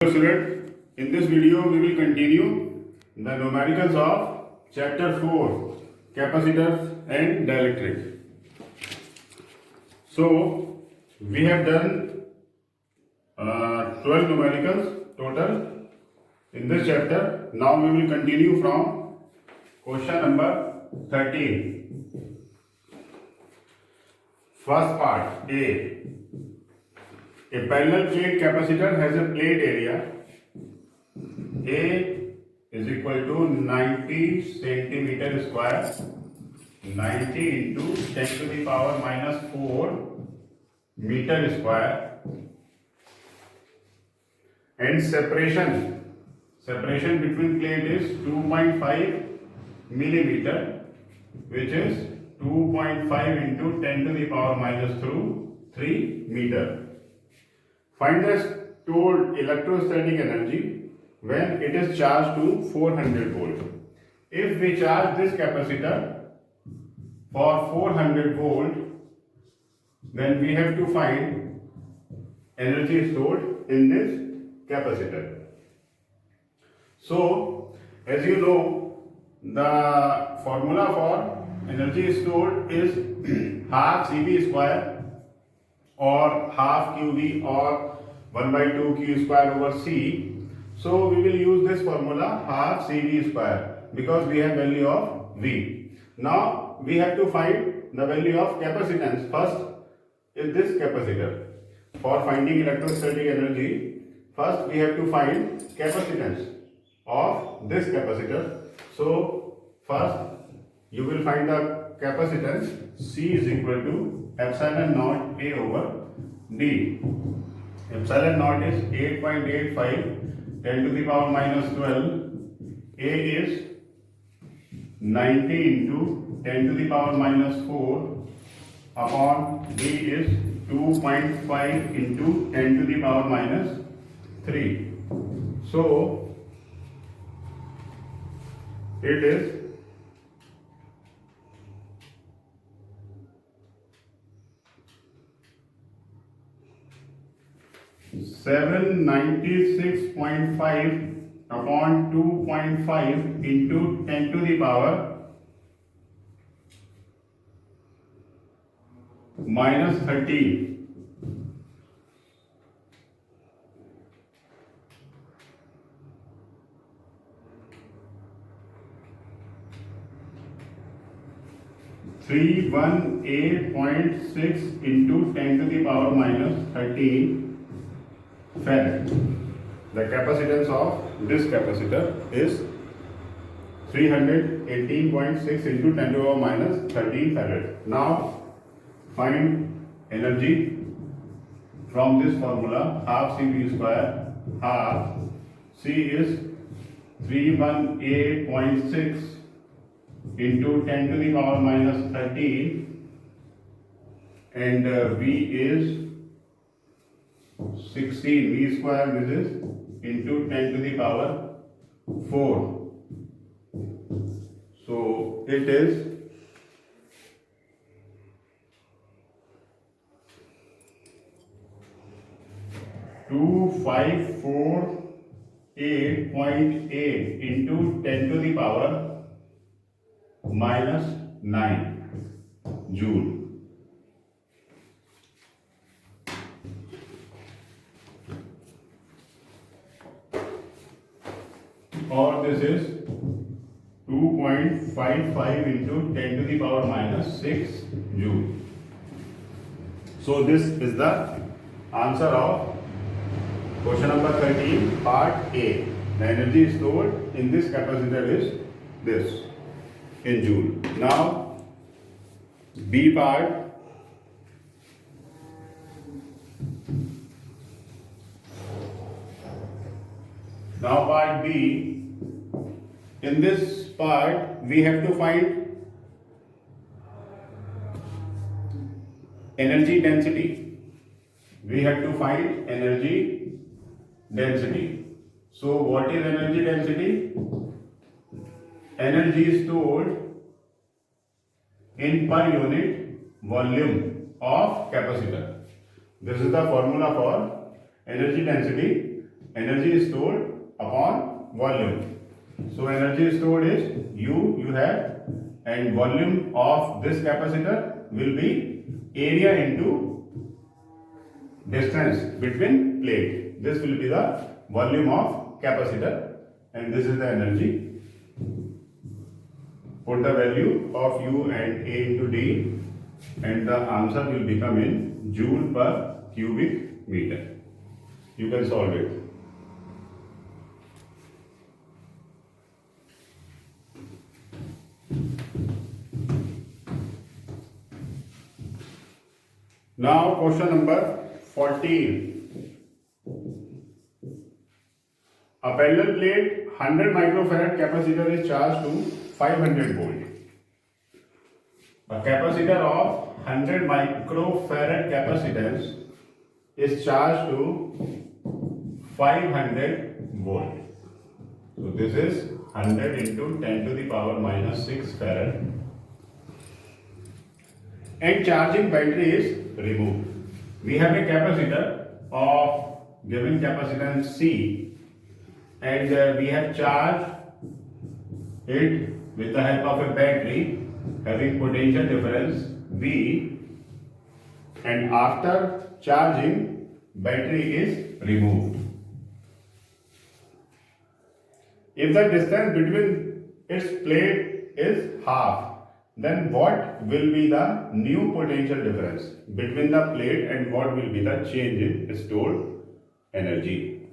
Hello students, in this video we will continue the numericals of chapter 4 capacitors and dielectric. So we have done 12 numericals total in this chapter. Now we will continue from question number 13. First part A. A parallel plate capacitor has a plate area A is equal to 90 centimeter square, 90 into 10 to the power minus 4 meter square, and separation between plate is 2.5 millimeter, which is 2.5 into 10 to the power minus 3 meter. Find the stored electrostatic energy when it is charged to 400 volt. If we charge this capacitor for 400 volt, then we have to find energy stored in this capacitor. So, as you know, the formula for energy stored is half CV square or half QV or 1 by 2 Q square over C. So we will use this formula half CV square because we have value of V. Now we have to find the value of capacitance. First is this capacitor. For finding electrostatic energy, first we have to find capacitance of this capacitor. So first you will find the capacitance. C is equal to epsilon naught A over D. Epsilon naught is 8.85 10 to the power minus 12. A is 90 into 10 to the power minus 4 upon D is 2.5 into 10 to the power minus 3. So it is 796.5 upon 2.5 into 10 to the power minus 13. Three 108.6 into 10 to the power minus 13 farad. The capacitance of this capacitor is 318.6 into 10 to the power minus 13 farad. Now find energy from this formula. Half CV square, half C is 318.6 into 10 to the power minus 13 and V is 16. V square, this is into 10 to the power 4. So it is 2548.8 into 10 to the power minus 9 joule. Or this is 2.55 into 10 to the power minus 6 joule. So this is the answer of question number 13 part A. The energy stored in this capacitor is this in joule. Now B part. Now part B. In this part we have to find energy density. We have to find energy density. So what is energy density? Energy stored in per unit volume of capacitor. This is the formula for energy density. energy stored upon volume. So energy stored is U you have, and volume of this capacitor will be area into distance between plate. This will be the volume of capacitor, and this is the energy. Put the value of U and A into D, and the answer will become in joule per cubic meter. You can solve it. Now question number 14. A parallel plate 100 microfarad capacitor is charged to 500 volt. A capacitor of 100 microfarad capacitance is charged to 500 volt. So this is 100 into 10 to the power minus 6 farad. And charging battery is removed. We have a capacitor of given capacitance C, and we have charged it with the help of a battery having potential difference V, and after charging battery is removed. If the distance between its plate is half, then what will be the new potential difference between the plate and what will be the change in stored energy?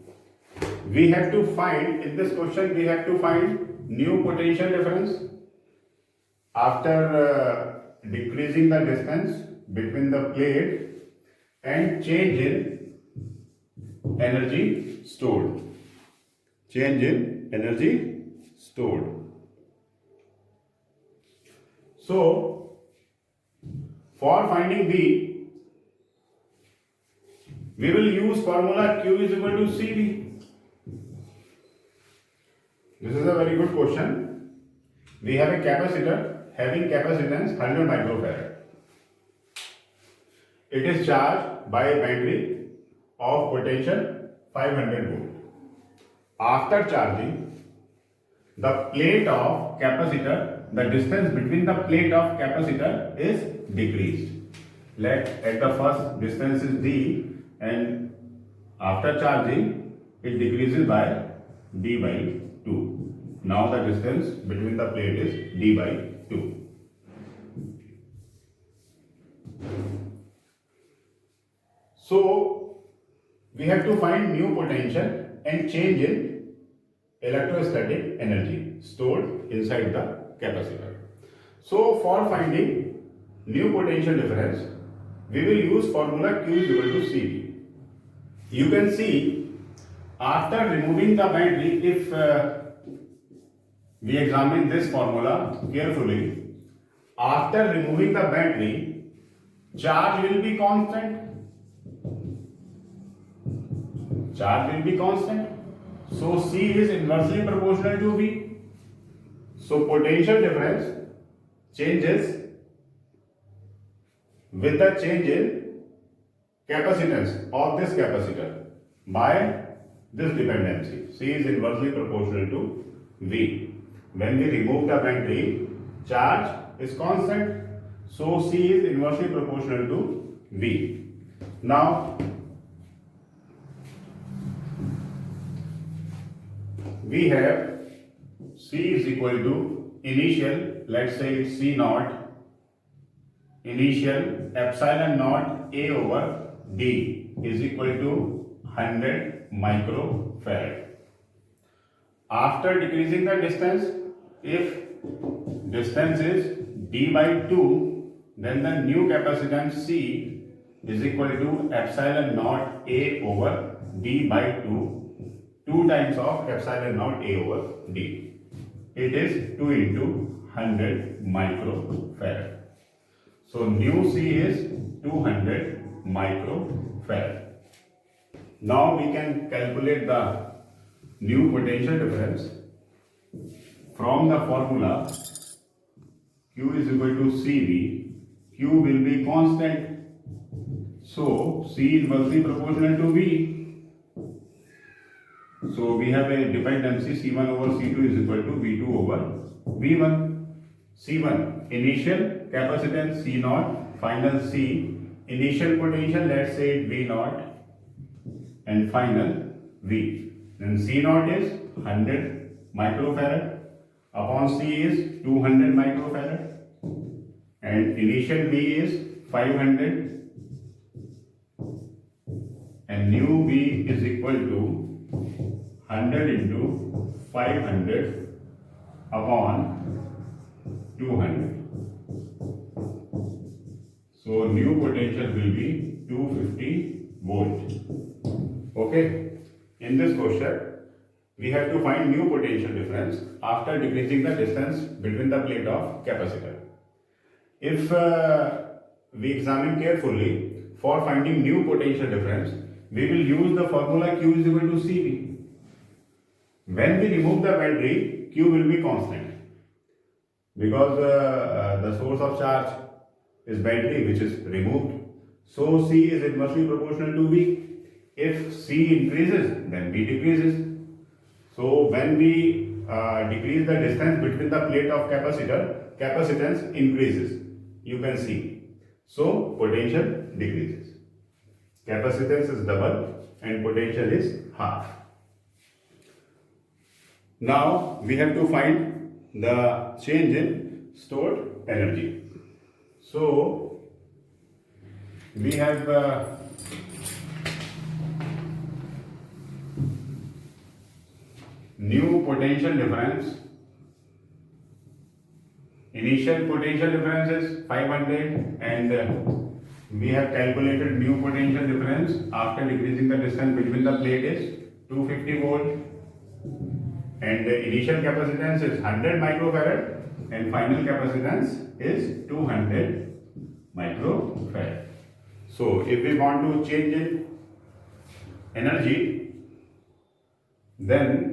We have to find, in this question, we have to find new potential difference after decreasing the distance between the plate and change in energy stored. Change in energy stored. So, for finding V, we will use formula Q is equal to CV. This is a very good question. We have a capacitor having capacitance 100 microfarad. It is charged by a battery of potential 500 volt. After charging, the plate of capacitor, the distance between the plate of capacitor is decreased. Let at the first distance is D, and after charging it decreases by D by 2. Now the distance between the plate is D by 2. So we have to find new potential and change in electrostatic energy stored inside the capacitor. So for finding new potential difference, we will use formula Q is equal to CV. You can see after removing the battery, if we examine this formula carefully, after removing the battery, charge will be constant. Charge will be constant. So C is inversely proportional to V. So potential difference changes with the change in capacitance of this capacitor by this dependency. C is inversely proportional to V. When we remove the battery, charge is constant. So C is inversely proportional to V. Now we have C is equal to initial, let's say it's C naught, initial epsilon naught A over D is equal to 100 microfarad. After decreasing the distance, if distance is D by 2, then the new capacitance C is equal to epsilon naught A over D by 2. 2 times of epsilon naught A over D. It is 2 into 100 microfarad. So new C is 200 microfarad. Now we can calculate the new potential difference from the formula Q is equal to CV. Q will be constant. So C inversely proportional to V. So we have a dependency C1 over C2 is equal to V2 over V1. C1 initial capacitance C0, final C, initial potential let's say V0 and final V. Then C0 is 100 microfarad upon C is 200 microfarad and initial V is 500 and new V is equal to 100 into 500 upon 200. So new potential will be 250 volt. Okay. In this question, we have to find new potential difference after decreasing the distance between the plate of capacitor. If we examine carefully for finding new potential difference, we will use the formula Q is equal to CV. When we remove the battery, Q will be constant because the source of charge is battery which is removed. So C is inversely proportional to V. If C increases, then V decreases. So when we decrease the distance between the plate of capacitor, capacitance increases. You can see. So potential decreases. Capacitance is double and potential is half. Now we have to find the change in stored energy. So we have new potential difference. Initial potential difference is 500 and we have calculated new potential difference after decreasing the distance between the plate is 250 volt and the initial capacitance is 100 microfarad and final capacitance is 200 microfarad. So if we want to change in energy, then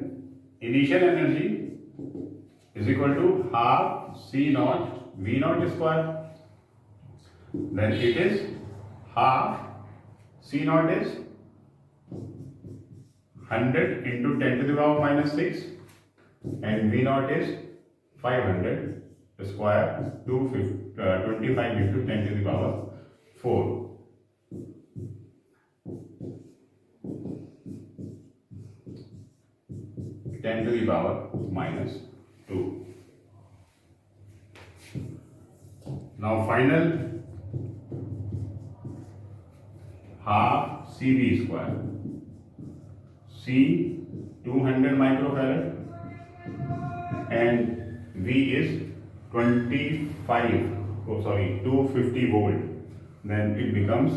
initial energy is equal to half C naught V naught square. Then it is half C naught is 100 into 10 to the power minus 6 and V naught is 500 square 25 into 10 to the power 4. Ten to the power minus 2. Now final half CV square. C 200 microfarad and V is 250 volt. Then it becomes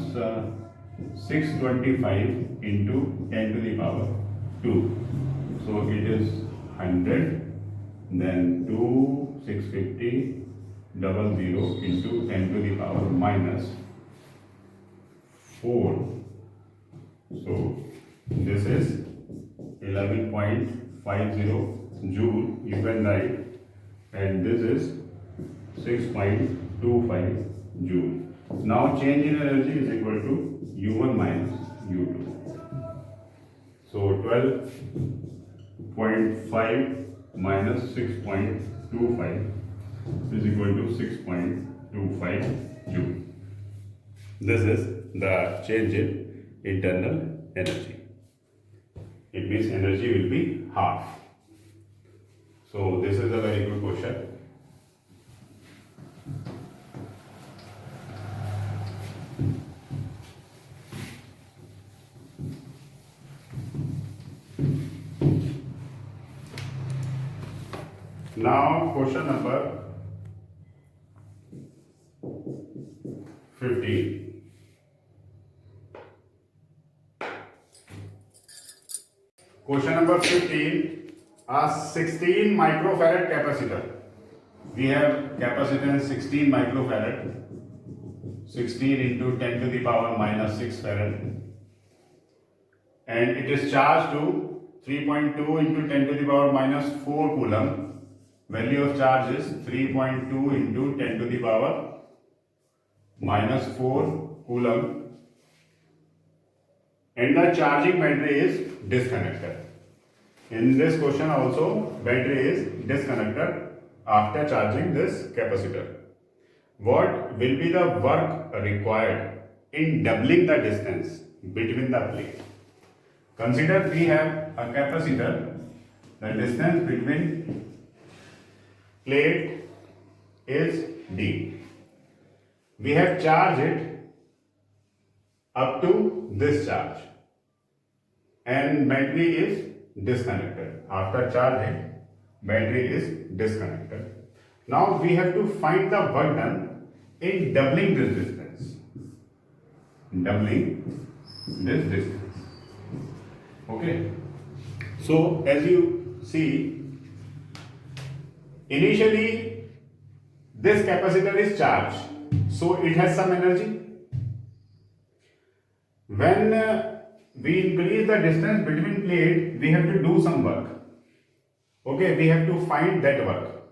625 into 10 to the power 2. So it is 100, then 2, 650, 00 into 10 to the power minus 4. So this is 11.50 joule, you can write, and this is 6.25 joule. Now change in energy is equal to U1 minus U2. So 12.5 minus 6.25 is equal to 6.25 joule. This is the change in internal energy. It means energy will be half. So this is a very good question. Now question number 15. Question number 15, a 16 microfarad capacitor. We have capacitance 16 microfarad, 16 into 10 to the power minus 6 farad, and it is charged to 3.2 into 10 to the power minus 4 coulomb. Value of charge is 3.2 into 10 to the power minus 4 coulomb, and the charging battery is disconnected. In this question also, battery is disconnected after charging this capacitor. What will be the work required in doubling the distance between the plate? Consider we have a capacitor, the distance between plate is D. We have charged it up to this charge and battery is disconnected. After charging, battery is disconnected. Now we have to find the work done in doubling this distance. Doubling this distance. Okay. So as you see, initially this capacitor is charged, so it has some energy. When we increase the distance between plate, we have to do some work. Okay, we have to find that work.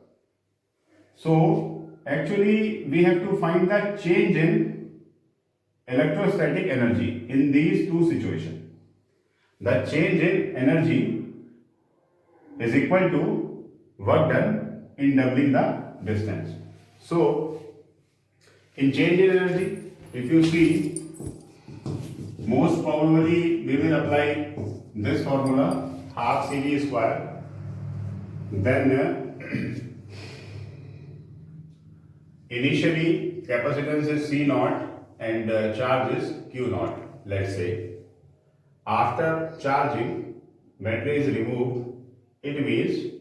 So actually we have to find the change in electrostatic energy in these two situations. The change in energy is equal to work done in doubling the distance. So in change in energy, if you see, most probably we will apply this formula, half CV square. Then initially capacitance is C naught and charge is Q naught, let's say. After charging, battery is removed, it means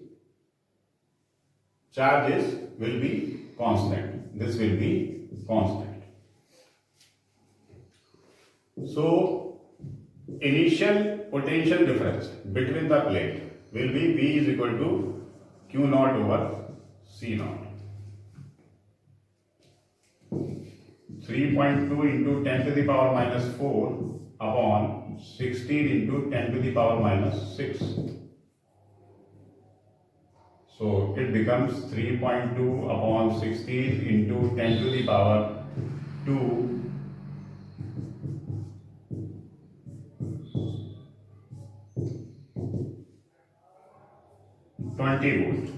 charges will be constant. This will be constant. So initial potential difference between the plate will be V is equal to Q naught over C naught. 3.2 into 10 to the power minus 4 upon 16 into 10 to the power minus 6. So it becomes 3.2 upon 16 into 10 to the power 2 20 volt.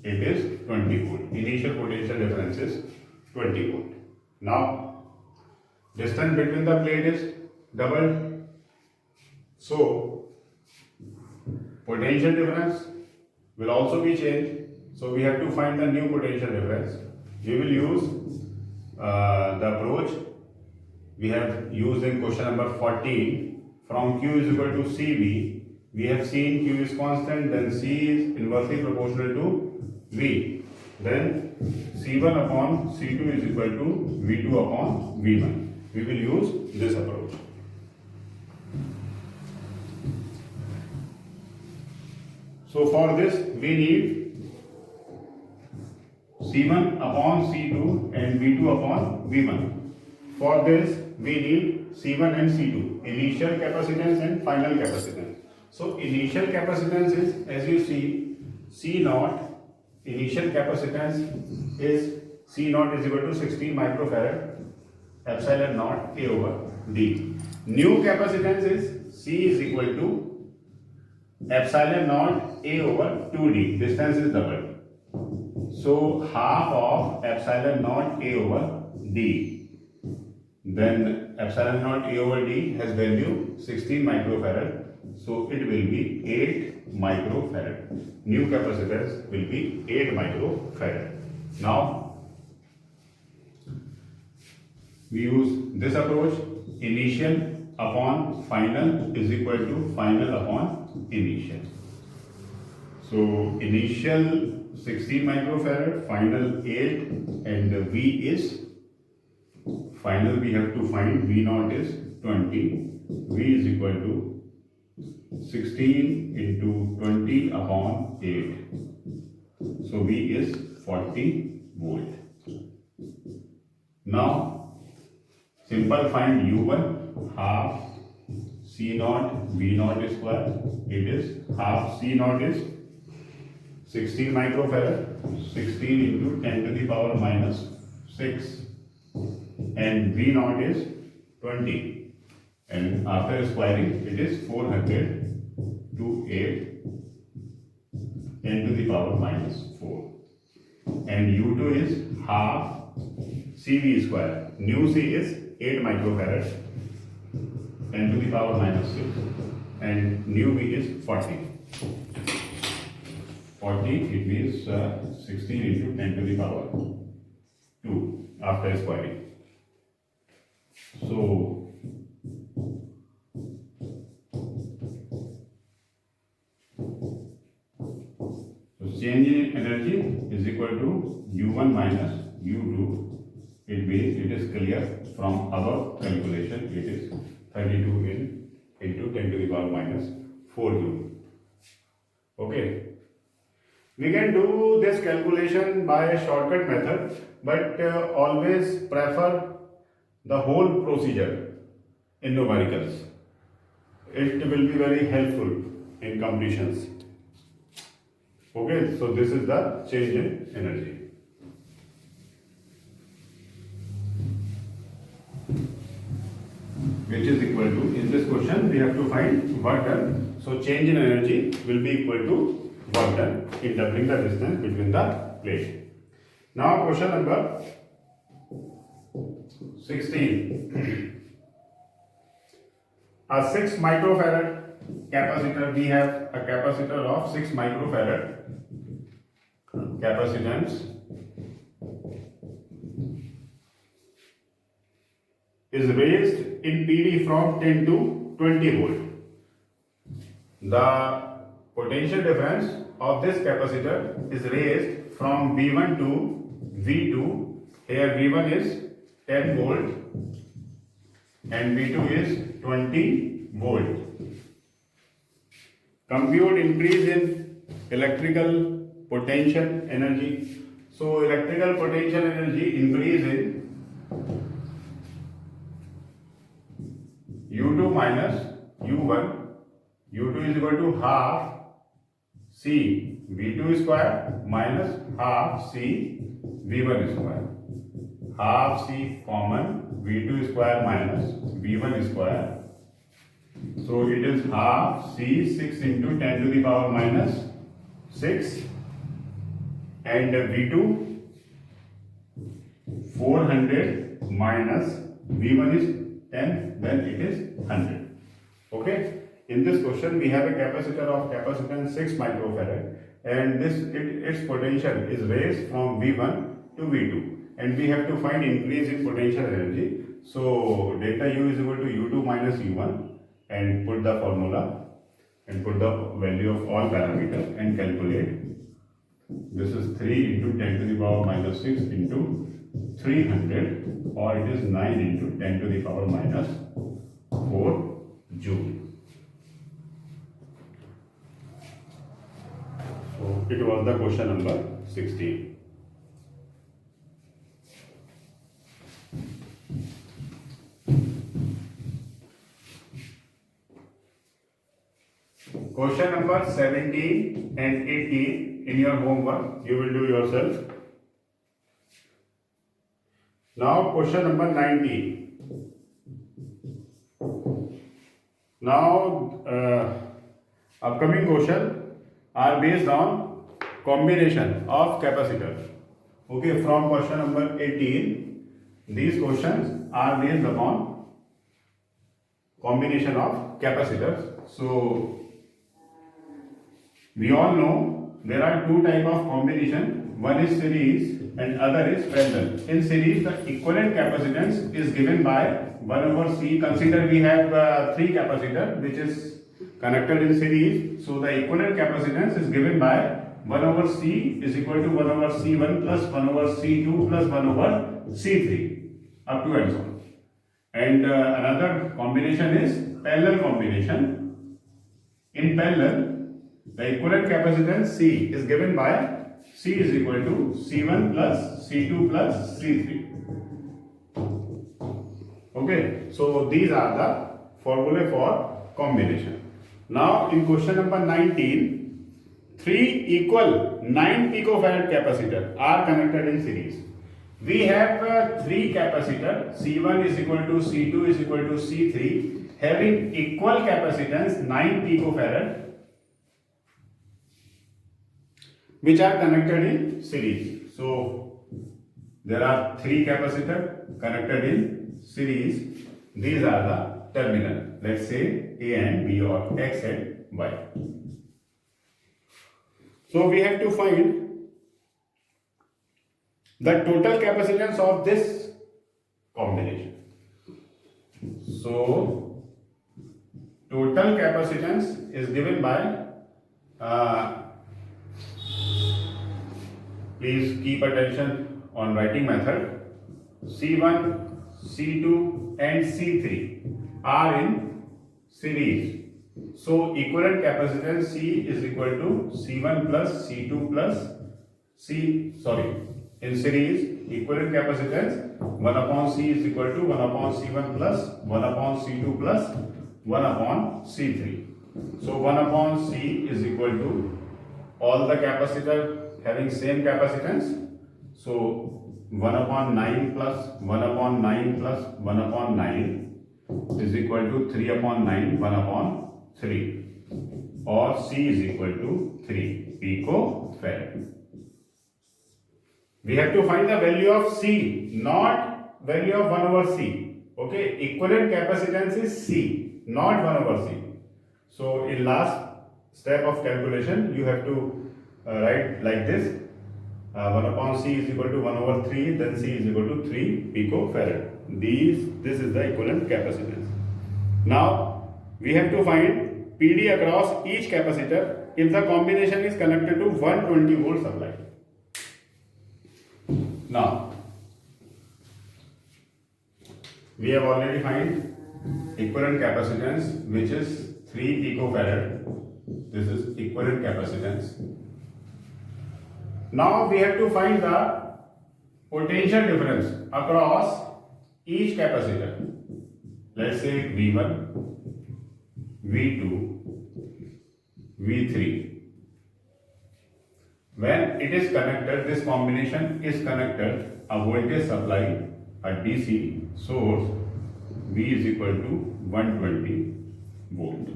It is 20 volt. Initial potential difference is 20 volt. Now, distance between the plate is doubled. So, potential difference will also be changed. So, we have to find the new potential difference. We will use the approach we have used in question number 14. From Q is equal to CV. We have seen Q is constant, then C is inversely proportional to V. Then C1 upon C2 is equal to V2 upon V1. We will use this approach. So for this we need C1 upon C2 and V2 upon V1. For this we need C1 and C2, initial capacitance and final capacitance. So initial capacitance is, as you see, C naught, initial capacitance is C naught is equal to 16 microfarad, epsilon naught A over D. New capacitance is C is equal to epsilon naught A over 2D. Distance is doubled. So half of epsilon naught A over D. Then epsilon naught A over D has value 16 microfarad. So it will be 8 microfarad. New capacitance will be 8 microfarad. Now we use this approach. Initial upon final is equal to final upon initial. So initial 16 microfarad, final 8, and V is final. We have to find V naught is 20. V is equal to 16 into 20 upon 8. So V is 40 volt. Now simple find U1, half C naught V naught square. It is half C naught is 16 microfarad, 16 into 10 to the power minus 6, and V naught is 20, and after squaring it is 400 into 8 10 to the power minus 4. And U2 is half CV square. Nu C is 8 microfarad 10 to the power minus 6. And nu V is 40. 40, it means 16 into 10 to the power 2 after squaring. So change in energy is equal to U1 minus U2. It means it is clear from above calculation. It is 32 into 10 to the power minus 4 joule. Okay. We can do this calculation by a shortcut method, but always prefer the whole procedure in numericals. It will be very helpful in completions. Okay, so this is the change in energy. Which is equal to, in this question we have to find work done. So change in energy will be equal to work done interpreting the distance between the plate. Now question number 16. A 6 microfarad capacitor, we have a capacitor of 6 microfarad capacitance is raised in PD from 10 to 20 volt. The potential difference of this capacitor is raised from V1 to V2. Here V1 is 10 volt and V2 is 20 volt. Compute increase in electrical potential energy. So electrical potential energy increase in U2 minus U1. U2 is equal to half C V2 square minus half C V1 square. Half C common, V2 square minus V1 square. So it is half C 6 into 10 to the power minus 6 and V2 400 minus V1 is 10, then it is 100. Okay. In this question we have a capacitor of capacitance 6 microfarad and its potential is raised from V1 to V2 and we have to find increase in potential energy. So delta U is equal to U2 minus U1 and put the formula and put the value of all parameters and calculate. This is 3 into 10 to the power minus 6 into 300 or it is 9 into 10 to the power minus 4 joule. So it was the question number 16. Question number 17 and 18 in your homework you will do yourself. Now question number 19. Now upcoming question are based on combination of capacitors. Okay, from question number 18, these questions are based upon combination of capacitors. So we all know there are two types of combination. One is series and other is parallel. In series, the equivalent capacitance is given by 1 over C. Consider we have 3 capacitors which is connected in series. So the equivalent capacitance is given by 1 over C is equal to 1 over C1 plus 1 over C2 plus 1 over C3 up to and so on. And another combination is parallel combination. In parallel, the equivalent capacitance C is given by C is equal to C1 plus C2 plus C3. Okay, so these are the formulae for combination. Now in question number 19, 3 equal 9 picofarad capacitors are connected in series. We have 3 capacitors, C1 is equal to C2 is equal to C3 having equal capacitance 9 picofarad. which are connected in series. So there are 3 capacitors connected in series. These are the terminal. Let's say A and B or X and Y. So we have to find the total capacitance of this combination. So total capacitance is given by please keep attention on writing method. C1, C2 and C3 are in series. So equivalent capacitance C is equal to C1 plus C2 plus in series equivalent capacitance 1 upon C is equal to 1 upon C1 plus 1 upon C2 plus 1 upon C3. So 1 upon C is equal to all the capacitor having same capacitance. So 1 upon 9 plus 1 upon 9 plus 1 upon 9 is equal to 3 upon 9 1 upon 3, or C is equal to 3 picofarad. We have to find the value of C, not value of 1 over C. Okay, equivalent capacitance is C, not 1 over C. So in last step of calculation, you have to write like this. 1 upon C is equal to 1 over 3, then C is equal to 3 picofarad. This is the equivalent capacitance. Now we have to find PD across each capacitor if the combination is connected to 120 volt supply. Now we have already find equivalent capacitance, which is 3 picofarad. This is equivalent capacitance. Now we have to find the potential difference across each capacitor. Let's say V1, V2, V3. When it is connected, this combination is connected, a voltage supply, a DC source, V is equal to 120 volt.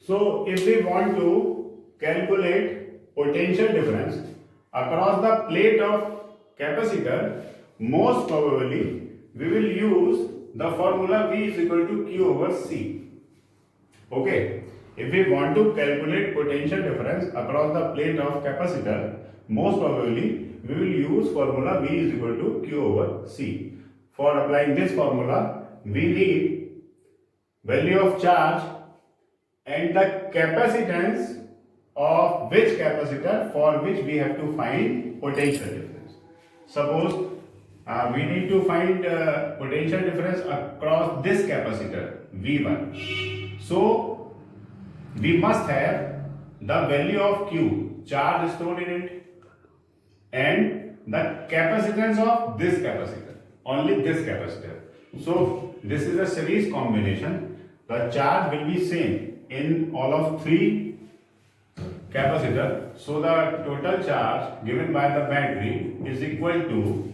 So if we want to calculate potential difference across the plate of capacitor, most probably we will use the formula V is equal to Q over C. Okay, if we want to calculate potential difference across the plate of capacitor, most probably we will use formula V is equal to Q over C. For applying this formula, we need value of charge and the capacitance of which capacitor for which we have to find potential difference. Suppose we need to find potential difference across this capacitor V1. So we must have the value of Q, charge stored in it, and the capacitance of this capacitor, only this capacitor. So this is a series combination. The charge will be same in all of 3 capacitor. So the total charge given by the battery is equal to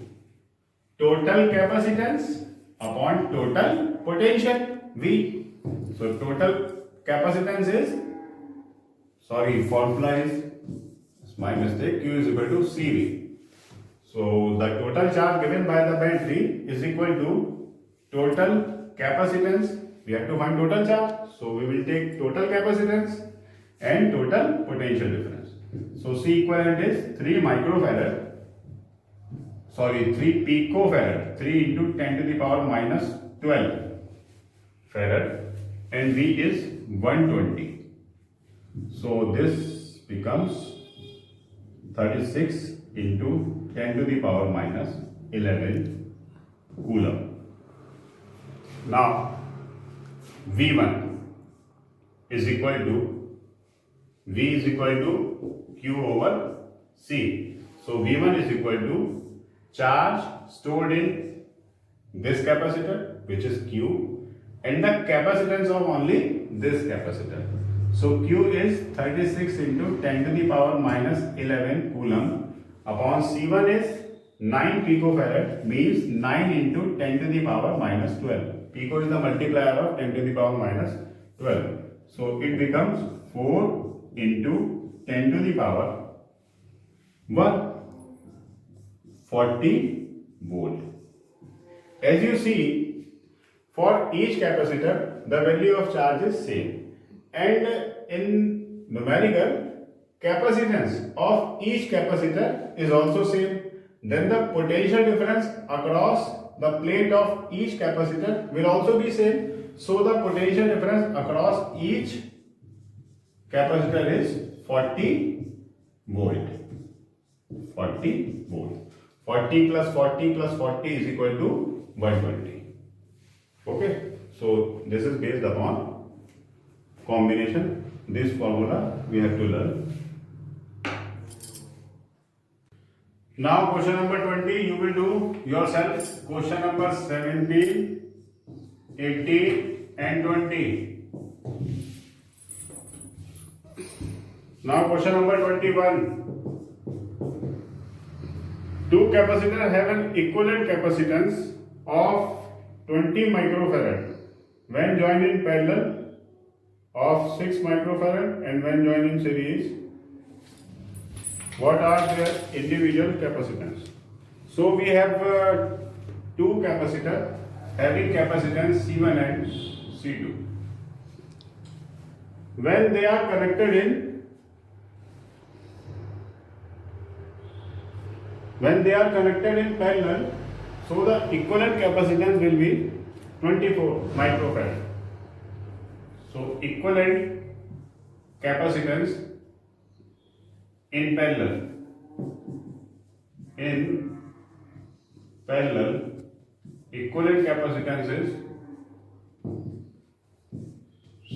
total capacitance upon total potential V. So total capacitance is, formula is my mistake, Q is equal to CV. So the total charge given by the battery is equal to total capacitance. We have to find total charge. So we will take total capacitance and total potential difference. So C equivalent is 3 picofarad, 3 into 10 to the power minus 12 farad, and V is 120. So this becomes 36 into 10 to the power minus 11 coulomb. Now V1 is equal to V is equal to Q over C. So V1 is equal to charge stored in this capacitor, which is Q, and the capacitance of only this capacitor. So Q is 36 into 10 to the power minus 11 coulomb upon C1 is 9 picofarad, means 9 into 10 to the power minus 12. Pico is the multiplier of 10 to the power minus 12. So it becomes 4 into 10 to the power 140 volt. As you see, for each capacitor the value of charge is same, and in numerical capacitance of each capacitor is also same. Then the potential difference across the plate of each capacitor will also be same. So the potential difference across each capacitor is 40 volt. 40 volt. 40 plus 40 plus 40 is equal to 120. Okay, so this is based upon combination. This formula we have to learn. Now question number 20 you will do yourself. Question number 17, 18 and 20. Now question number 21. Two capacitors have an equivalent capacitance of 20 microfarad when joined in parallel, of 6 microfarad, and when joined in series. What are their individual capacitance? So we have two capacitors having capacitance C1 and C2. When they are connected in parallel, so the equivalent capacitance will be 24 microfarad. So equivalent capacitance in parallel equivalent capacitance is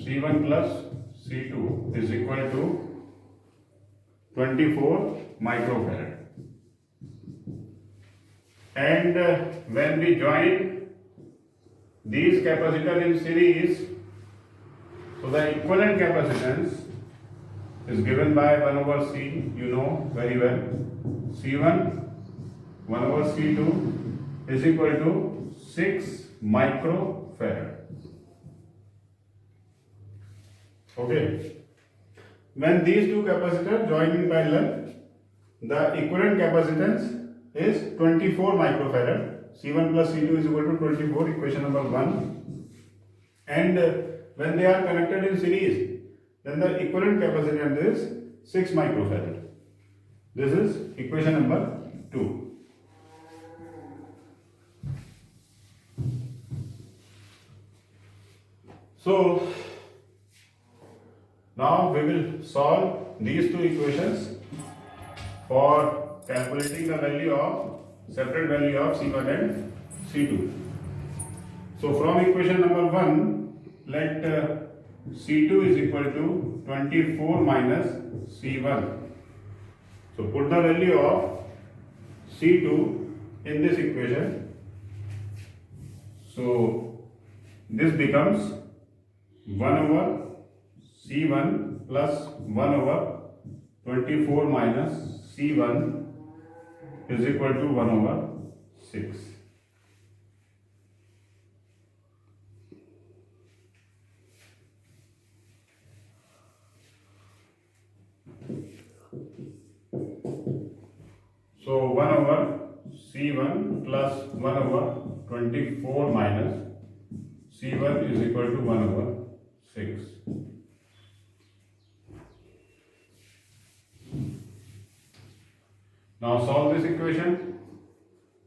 C1 plus C2 is equal to 24 microfarad. And when we join these capacitors in series, so the equivalent capacitance is given by 1 over C, you know very well. C1 1 over C2 is equal to 6 microfarad. Okay. When these two capacitors join in parallel, the equivalent capacitance is 24 microfarad. C1 plus C2 is equal to 24, equation number 1. And when they are connected in series, then the equivalent capacitance is 6 microfarad. This is equation number 2. So now we will solve these two equations for calculating the value of separate value of C1 and C2. So from equation number 1, let C2 is equal to 24 minus C1. So put the value of C2 in this equation. So this becomes 1 over C1 plus 1 over 24 minus C1 is equal to 1 over 6. So 1 over C1 plus 1 over 24 minus C1 is equal to 1 over 6. Now solve this equation.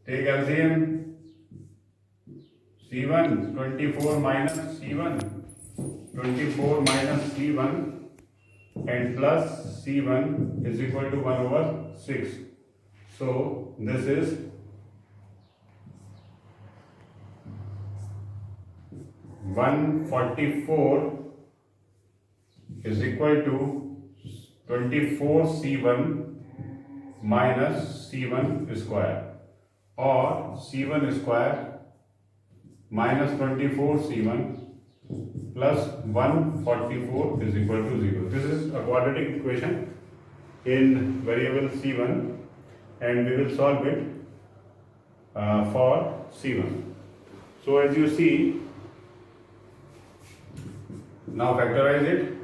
Take LCM. C1 24 minus C1, 24 minus C1 and plus C1 is equal to 1 over 6. So this is 144 is equal to 24 C1 minus C1 square, or C1 square minus 24 C1 plus 144 is equal to 0. This is a quadratic equation in variable C1, and we will solve it for C1. So as you see, Now factorize it.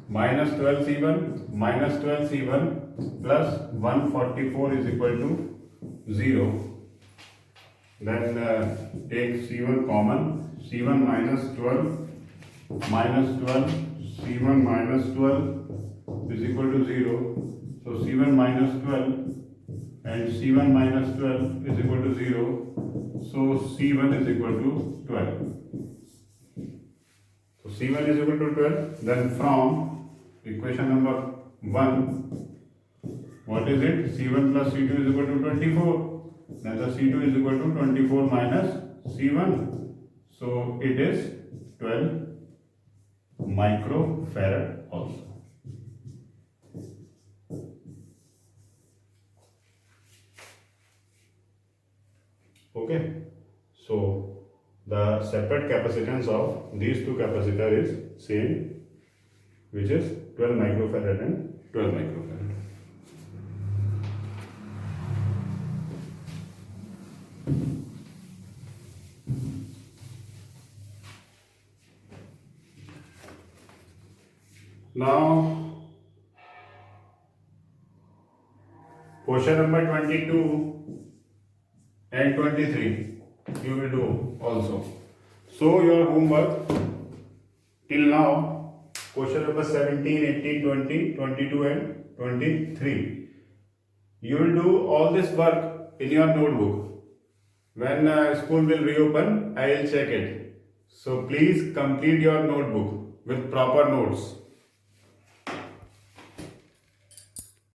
Minus 12C1 minus 12C1 plus 144 is equal to 0. Then take C1 common. C1 minus 12 minus 12. C1 minus 12 is equal to 0. So C1 minus 12 and C1 minus 12 is equal to 0. So C1 is equal to 12. So C1 is equal to 12. Then from equation number 1, what is it? C1 plus C2 is equal to 24. Then the C2 is equal to 24 minus C1. So it is 12 microfarad also. Okay. So the separate capacitance of these two capacitors is same, which is 12 microfarad and 12 microfarad. Now, question number 22 and 23 you will do also. So your homework till now, question number 17, 18, 20, 22 and 23. You will do all this work in your notebook. When school will reopen, I will check it. So please complete your notebook with proper notes.